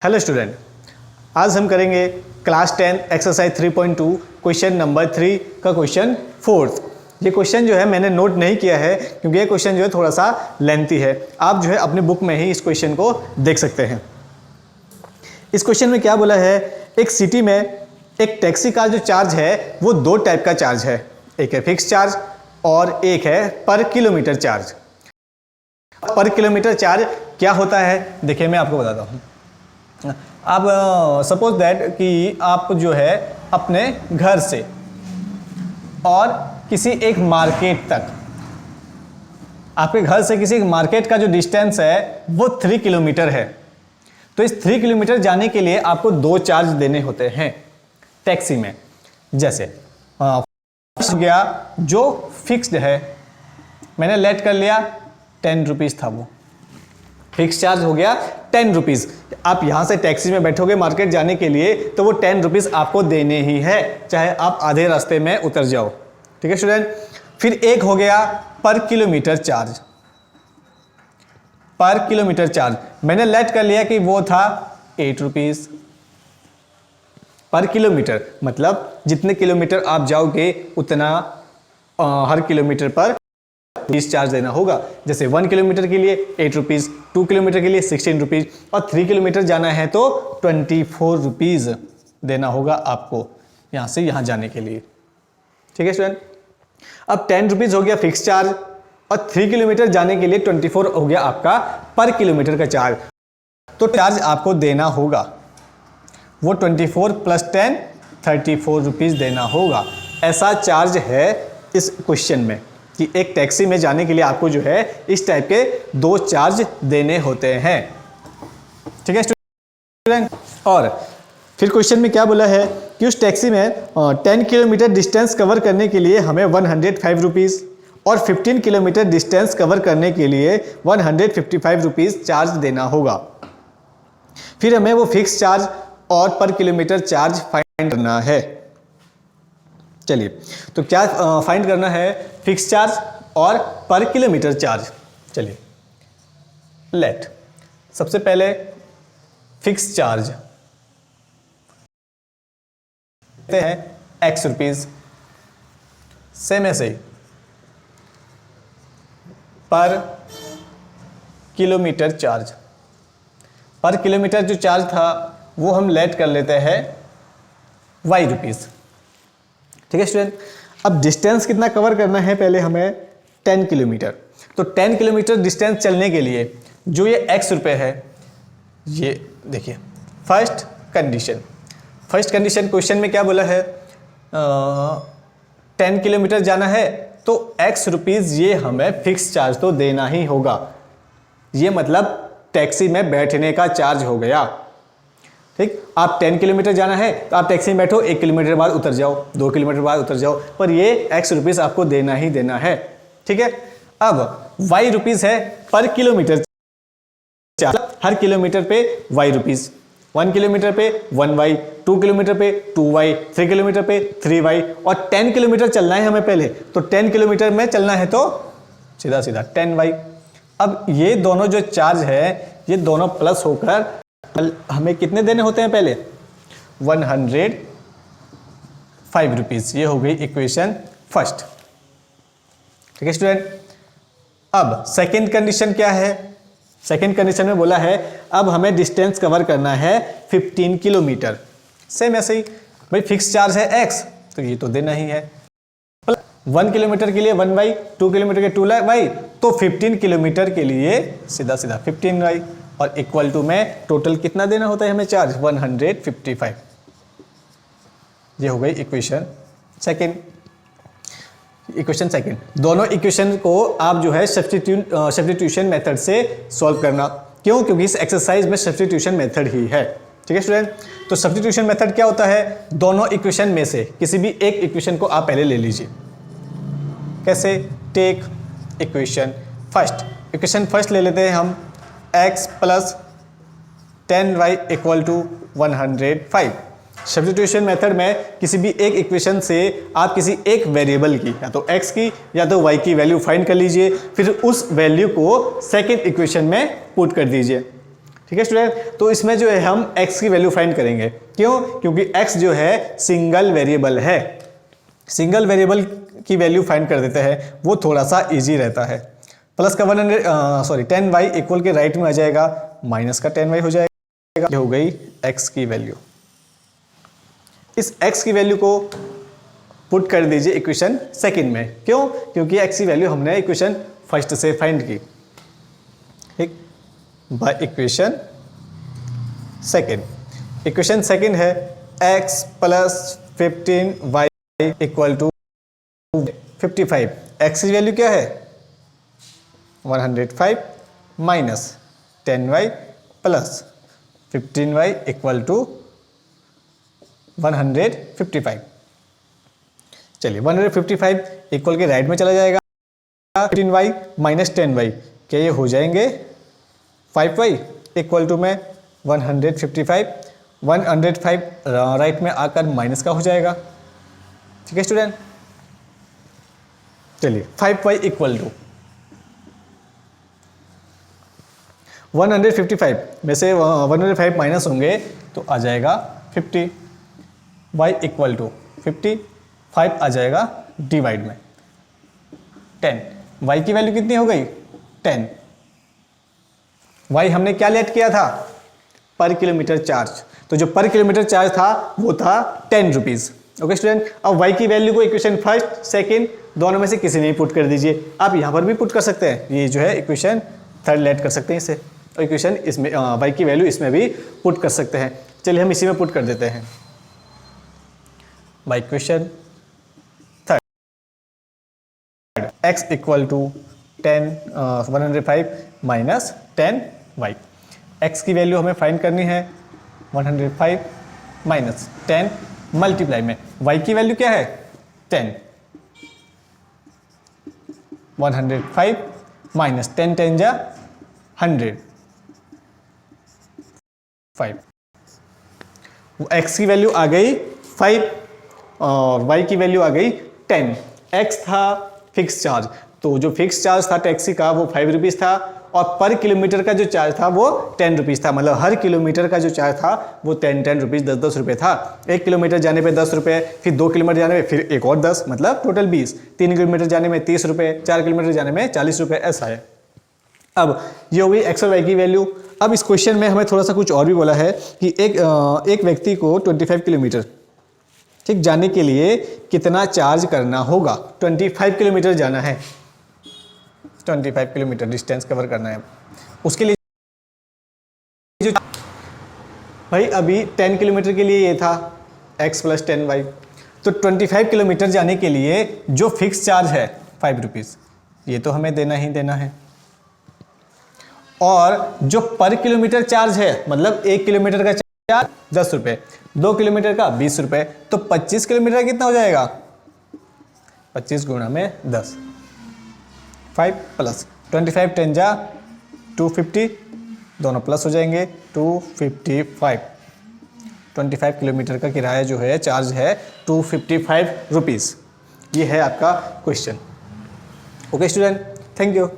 Hello student, आज हम करेंगे क्लास 10 एक्सरसाइज 3.2 क्वेश्चन नंबर 3 का क्वेश्चन 4। ये क्वेश्चन जो है मैंने नोट नहीं किया है क्योंकि ये क्वेश्चन जो है थोड़ा सा लेंथी है। आप जो है अपनी बुक में ही इस क्वेश्चन को देख सकते हैं। इस क्वेश्चन में क्या बोला है, एक सिटी में एक टैक्सी का जो चार्ज है वो दो टाइप का चार्ज है, एक है फिक्स चार्ज और एक है पर किलोमीटर चार्ज। पर किलोमीटर चार्ज क्या होता है देखिए मैं आपको बताता हूँ। अब सपोज दैट कि आप जो है अपने घर से और किसी एक मार्केट तक, आपके घर से किसी एक मार्केट का जो डिस्टेंस है वो 3 किलोमीटर है। तो इस 3 किलोमीटर जाने के लिए आपको दो चार्ज देने होते हैं टैक्सी में। जैसे फर्स्ट गया जो फिक्स्ड है, मैंने लेट कर लिया 10 रुपीज़ था, वो फिक्स चार्ज हो गया 10 रुपीज़। आप यहाँ से टैक्सी में बैठोगे मार्केट जाने के लिए तो वो 10 रुपीज़ आपको देने ही है, चाहे आप आधे रास्ते में उतर जाओ। ठीक है स्टूडेंट। फिर एक हो गया पर किलोमीटर चार्ज। पर किलोमीटर चार्ज मैंने लेट कर लिया कि वो था 8 रुपीज़ पर किलोमीटर, मतलब जितने किलोमीटर आप जाओगे उतना हर किलोमीटर पर 20 चार्ज देना होगा। जैसे 1 किलोमीटर के लिए 8 रुपीज़, 2 किलोमीटर के लिए 16 रुपीज़ और 3 किलोमीटर जाना है तो 24 रुपीज़ देना होगा आपको यहाँ से यहाँ जाने के लिए। ठीक है स्टूडेंट। अब 10 रुपीज़ हो गया फिक्स चार्ज और 3 किलोमीटर जाने के लिए 24 हो गया आपका पर किलोमीटर का चार्ज। तो चार्ज आपको देना होगा वो 24 प्लस 10 34 रुपीज़ देना होगा। ऐसा चार्ज है इस क्वेश्चन में कि एक टैक्सी में जाने के लिए आपको जो है इस टाइप के दो चार्ज देने होते हैं। ठीक है स्टूडेंट। और फिर क्वेश्चन में क्या बोला है कि उस टैक्सी में 10 किलोमीटर डिस्टेंस कवर करने के लिए हमें 105 रुपीज़ और 15 किलोमीटर डिस्टेंस कवर करने के लिए 155 रुपीज़ चार्ज देना होगा। फिर हमें वो फिक्स चार्ज और पर किलोमीटर चार्ज फाइंड करना है। चलिए, तो क्या फाइंड करना है, फिक्स चार्ज और पर किलोमीटर चार्ज। चलिए लेट सबसे पहले फिक्स चार्ज लेते हैं x रुपीज़, सेम ऐसे ही पर किलोमीटर चार्ज। पर किलोमीटर जो चार्ज था वो हम लेट कर लेते हैं y रुपीज़। ठीक है स्टूडेंट। अब डिस्टेंस कितना कवर करना है, पहले हमें 10 किलोमीटर। तो 10 किलोमीटर डिस्टेंस चलने के लिए जो ये x रुपये है, ये देखिए फर्स्ट कंडीशन क्वेश्चन में क्या बोला है, 10 किलोमीटर जाना है तो x रुपीज़ ये हमें फिक्स चार्ज तो देना ही होगा। ये मतलब टैक्सी में बैठने का चार्ज हो गया। ठीक, आप 10 किलोमीटर जाना है तो आप टैक्सी में बैठो, 1 किलोमीटर बाद उतर जाओ, 2 किलोमीटर बाद उतर जाओ, पर ये x रुपीज़ आपको देना ही देना है। ठीक है। अब y रुपीज़ है पर किलोमीटर, हर किलोमीटर पे y रुपीज़, 1 किलोमीटर पे 1y, 2 किलोमीटर पे 2y, 3 किलोमीटर पे 3y और 10 किलोमीटर चलना है हमें पहले, तो 10 किलोमीटर में चलना है तो सीधा 10y। अब ये दोनों जो चार्ज है ये दोनों प्लस होकर हमें कितने देने होते हैं, पहले 105 रुपीज़। ये हो गई इक्वेशन फर्स्ट। ठीक है स्टूडेंट। अब सेकेंड कंडीशन क्या है, सेकेंड कंडीशन में बोला है अब हमें डिस्टेंस कवर करना है 15 किलोमीटर। सेम ऐसे ही भाई फिक्स चार्ज है x तो ये तो देना ही है। 1 किलोमीटर के लिए 1y, 2 किलोमीटर के 2y, तो 15 किलोमीटर के लिए सीधा 15y और इक्वल टू में टोटल कितना देना होता है हमें चार्ज, 155। ये हो गई इक्वेशन सेकेंड। दोनों इक्वेशन को आप जो है सब्स्टिट्यूशन मेथड से सॉल्व करना। क्यों? क्योंकि इस एक्सरसाइज में सब्स्टिट्यूशन मेथड ही है। ठीक है स्टूडेंट। तो सब्स्टिट्यूशन मेथड क्या होता है, दोनों इक्वेशन में से किसी भी एक इक्वेशन को आप पहले ले लीजिए। कैसे? टेक इक्वेशन फर्स्ट ले लेते हैं हम, x plus 10y equal to 105। Substitution method में किसी भी एक इक्वेशन से आप किसी एक वेरिएबल की या तो x की या तो y की वैल्यू फाइंड कर लीजिए, फिर उस वैल्यू को सेकेंड इक्वेशन में पुट कर दीजिए। ठीक है स्टूडेंट, तो इसमें जो है हम x की वैल्यू फाइंड करेंगे। क्यों? क्योंकि x जो है सिंगल वेरिएबल है, सिंगल वेरिएबल की वैल्यू फाइंड कर देते हैं, वो थोड़ा सा इजी रहता है। प्लस का 10y इक्वल के राइट में आ जाएगा, माइनस का 10y हो जाएगा, ये हो गई x की वैल्यू। इस x की वैल्यू को पुट कर दीजिए इक्वेशन सेकंड में। क्यों? क्योंकि x की वैल्यू हमने इक्वेशन फर्स्ट से फाइंड की, ठीक, by equation second. Equation second है x plus 15y equal to 55। x की वैल्यू क्या है? 105 minus 10y plus 15y equal to 155। चलिए 155 इक्वल के राइट में चला जाएगा, 15y माइनस 10y क्या ये हो जाएंगे 5y इक्वल टू में 155। 105 राइट में आकर माइनस का हो जाएगा, ठीक है स्टूडेंट। चलिए 5y इक्वल टू 155 में से 105 माइनस होंगे तो आ जाएगा 50। y इक्वल टू 50, 5 आ जाएगा डिवाइड में 10। y की वैल्यू कितनी हो गई? 10। y हमने क्या लेट किया था? पर किलोमीटर चार्ज। तो जो पर किलोमीटर चार्ज था वो था 10 रुपीज़। ओके स्टूडेंट, अब y की वैल्यू को इक्वेशन फर्स्ट सेकंड दोनों में से किसी नहीं पुट कर दीजिए। आप यहाँ पर भी पुट कर सकते हैं, ये जो है इक्वेशन थर्ड लेट कर सकते हैं इसे, और इक्वेशन इसमें y की वैल्यू इसमें भी पुट कर सकते हैं। चलिए हम इसी में पुट कर देते हैं by equation third. x equal to 105 minus 10y। x की वैल्यू हमें फाइंड करनी है 105 माइनस 10 मल्टीप्लाई में y की वैल्यू क्या है 10। 105 माइनस 10 10 जा 100 5। x की वैल्यू आ गई 5 और y की वैल्यू आ गई 10। x था फिक्स चार्ज, तो जो फिक्स चार्ज था टैक्सी का वो 5 रुपीज़ था, और पर किलोमीटर का जो चार्ज था वो 10 रुपीज़ था। मतलब हर किलोमीटर का जो चार्ज था वो 10 रुपीज़ 10 रुपये था। 1 किलोमीटर जाने पे 10 रुपये, फिर 2 किलोमीटर जाने पे फिर एक और 10, मतलब टोटल 20। 3 किलोमीटर जाने में 30 रुपये, 4 किलोमीटर जाने में 40 रुपये, ऐसा है। अब ये हो गई एक्स और वाई की वैल्यू। अब इस क्वेश्चन में हमें थोड़ा सा कुछ और भी बोला है कि एक व्यक्ति को 25 किलोमीटर ठीक जाने के लिए कितना चार्ज करना होगा। 25 किलोमीटर जाना है, 25 किलोमीटर डिस्टेंस कवर करना है, उसके लिए जो भाई अभी 10 किलोमीटर के लिए ये था x प्लस 10y, तो 25 किलोमीटर जाने के लिए जो फिक्स चार्ज है 5 रुपीज़, ये तो हमें देना ही देना है। और जो पर किलोमीटर चार्ज है, मतलब 1 किलोमीटर का चार्ज 10 रुपये, 2 किलोमीटर का 20 रुपये, तो 25 किलोमीटर कितना हो जाएगा 25 गुणा में 10, 5 प्लस 25 10 जा 250, दोनों प्लस हो जाएंगे 255। 25 किलोमीटर का किराया जो है चार्ज है 255 रुपीज़। ये है आपका question. Okay student, thank you.